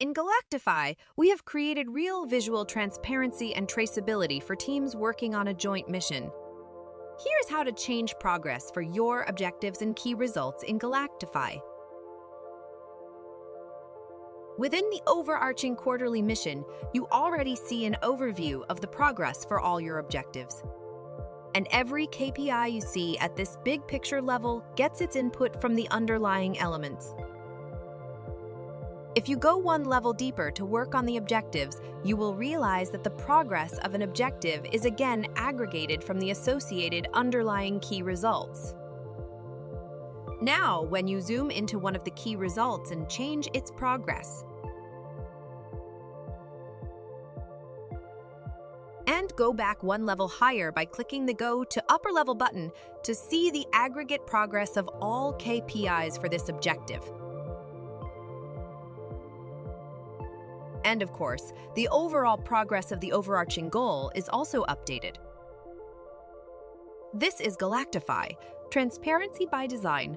In Galactify, we have created real visual transparency and traceability for teams working on a joint mission. Here's how to change progress for your objectives and key results in Galactify. Within the overarching quarterly mission, you already see an overview of the progress for all your objectives. And every KPI you see at this big picture level gets its input from the underlying elements. If you go one level deeper to work on the objectives, you will realize that the progress of an objective is again aggregated from the associated underlying key results. Now, when you zoom into one of the key results and change its progress, and go back one level higher by clicking the Go to Upper Level button to see the aggregate progress of all KPIs for this objective. And of course, the overall progress of the overarching goal is also updated. This is Galactify, transparency by design.